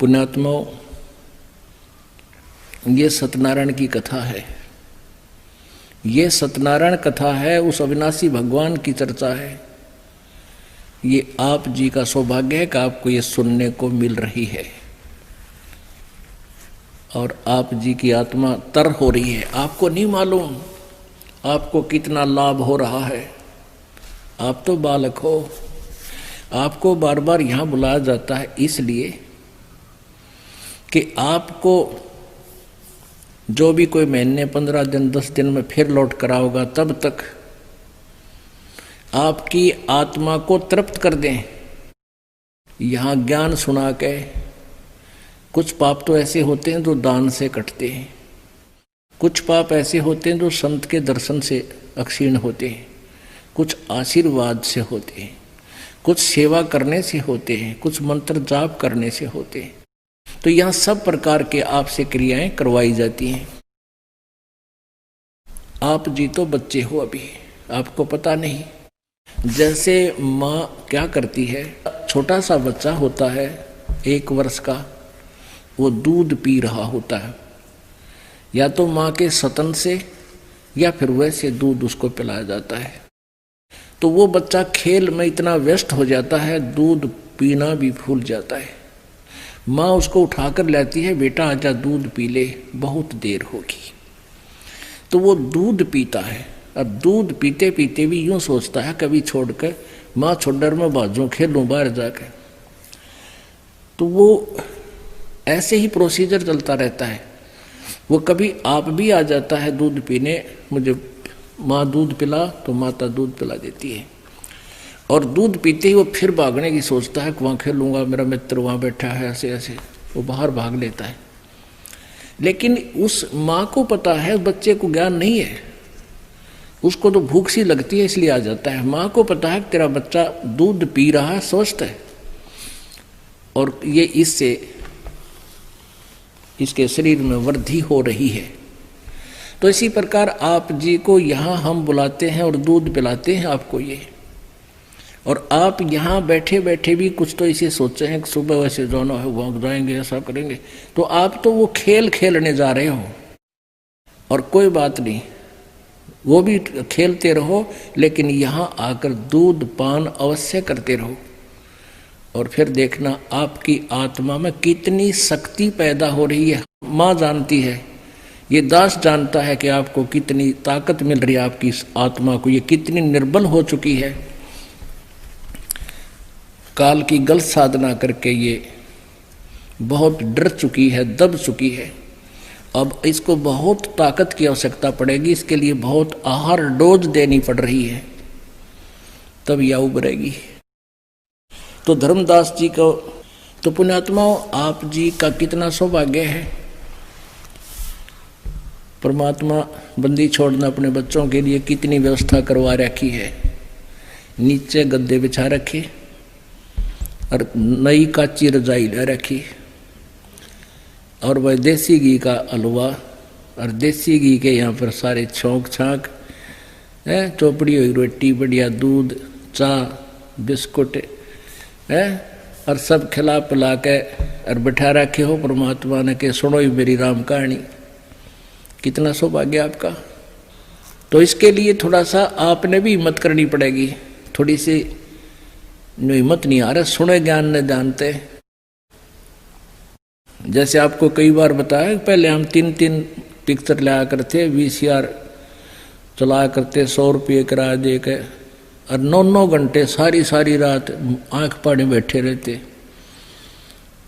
पुण्यात्माओं, ये सत्यनारायण की कथा है। ये सत्यनारायण कथा है, उस अविनाशी भगवान की चर्चा है। ये आप जी का सौभाग्य है कि आपको ये सुनने को मिल रही है और आप जी की आत्मा तर हो रही है। आपको नहीं मालूम आपको कितना लाभ हो रहा है। आप तो बालक हो। आपको बार बार यहाँ बुलाया जाता है इसलिए कि आपको जो भी कोई महीने 15 दिन 10 दिन में फिर लौट कर आओगा, तब तक आपकी आत्मा को तृप्त कर दें। यहाँ ज्ञान सुना के कुछ पाप तो ऐसे होते हैं जो दान से कटते हैं, कुछ पाप ऐसे होते हैं जो संत के दर्शन से अक्षीण होते हैं, कुछ आशीर्वाद से होते हैं, कुछ सेवा करने से होते हैं, कुछ मंत्र जाप करने से होते हैं। तो यहाँ सब प्रकार के आपसे क्रियाएं करवाई जाती हैं। आप जी तो बच्चे हो, अभी आपको पता नहीं। जैसे माँ क्या करती है, छोटा सा बच्चा होता है 1 वर्ष का, वो दूध पी रहा होता है, या तो माँ के स्तन से या फिर वैसे दूध उसको पिलाया जाता है। तो वो बच्चा खेल में इतना व्यस्त हो जाता है, दूध पीना भी भूल जाता है। माँ उसको उठाकर लाती है, बेटा आजा दूध पी ले, बहुत देर होगी। तो वो दूध पीता है। अब दूध पीते पीते भी यूं सोचता है कभी छोड़कर माँ छोड़कर मैं बाजू खेलूं बाहर जाकर। तो वो ऐसे ही प्रोसीजर चलता रहता है। वो कभी आप भी आ जाता है दूध पीने, मुझे माँ दूध पिला, तो माता दूध पिला देती है। और दूध पीते ही वो फिर भागने की सोचता है कि वहाँ खेलूंगा, मेरा मित्र वहाँ बैठा है, ऐसे ऐसे वो बाहर भाग लेता है। लेकिन उस माँ को पता है, बच्चे को ज्ञान नहीं है, उसको तो भूख सी लगती है इसलिए आ जाता है। माँ को पता है कि तेरा बच्चा दूध पी रहा है, स्वस्थ है, और ये इससे इसके शरीर में वृद्धि हो रही है। तो इसी प्रकार आप जी को यहाँ हम बुलाते हैं और दूध पिलाते हैं आपको ये। और आप यहाँ बैठे बैठे भी कुछ तो इसे सोचे हैं कि सुबह वैसे जाना है, वहाँ जाएंगे, ऐसा करेंगे। तो आप तो वो खेल खेलने जा रहे हो, और कोई बात नहीं, वो भी खेलते रहो, लेकिन यहाँ आकर दूध पान अवश्य करते रहो। और फिर देखना आपकी आत्मा में कितनी शक्ति पैदा हो रही है। माँ जानती है, ये दास जानता है कि आपको कितनी ताकत मिल रही है, आपकी आत्मा को ये कितनी निर्बल हो चुकी है। काल की गलत साधना करके ये बहुत डर चुकी है, दब चुकी है। अब इसको बहुत ताकत की आवश्यकता पड़ेगी, इसके लिए बहुत आहार डोज देनी पड़ रही है, तब यह उभरेगी। तो धर्मदास जी को, तो पुण्यात्माओं आप जी का कितना सौभाग्य है। परमात्मा बंदी छोड़ना अपने बच्चों के लिए कितनी व्यवस्था करवा रखी है। नीचे गद्दे बिछा रखे और नई काची रजाई ले रखी, और वह देसी घी का हलवा, और देसी घी के यहाँ पर सारे छौंक छाँक है, चौपड़ी हुई रोटी, बढ़िया दूध, चाय, बिस्कुट है, और सब खिला पिला के और बिठा रखे हो परमात्मा ने के सुनो ही मेरी राम कहानी। कितना सौभाग्य आपका। तो इसके लिए थोड़ा सा आपने भी हिम्मत करनी पड़ेगी। थोड़ी सी हिम्मत नहीं आ रहा, सुने ज्ञान न जानते। जैसे आपको कई बार बताया, पहले हम 3 पिक्चर लाया करते, VCR चलाया करते, 100 रुपये किराया दे के, और 9 घंटे सारी रात आंख पानी बैठे रहते,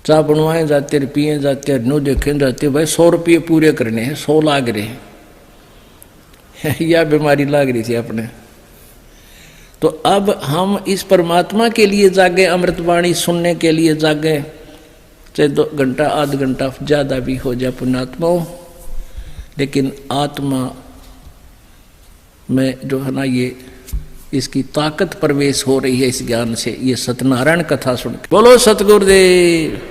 चाय बनवाए जाते, पिए जाते, नो देखे जाते। भाई 100 रुपये पूरे करने हैं, 100 लाग रहे हैं या बीमारी लाग रही थी अपने। तो अब हम इस परमात्मा के लिए जागे, अमृतवाणी सुनने के लिए जागे, चाहे 2 घंटा आध घंटा ज़्यादा भी हो जाए पुण्यात्माओं, लेकिन आत्मा में जो है ना, ये इसकी ताकत प्रवेश हो रही है इस ज्ञान से, ये सत्यनारायण कथा सुन के। बोलो सतगुरुदेव।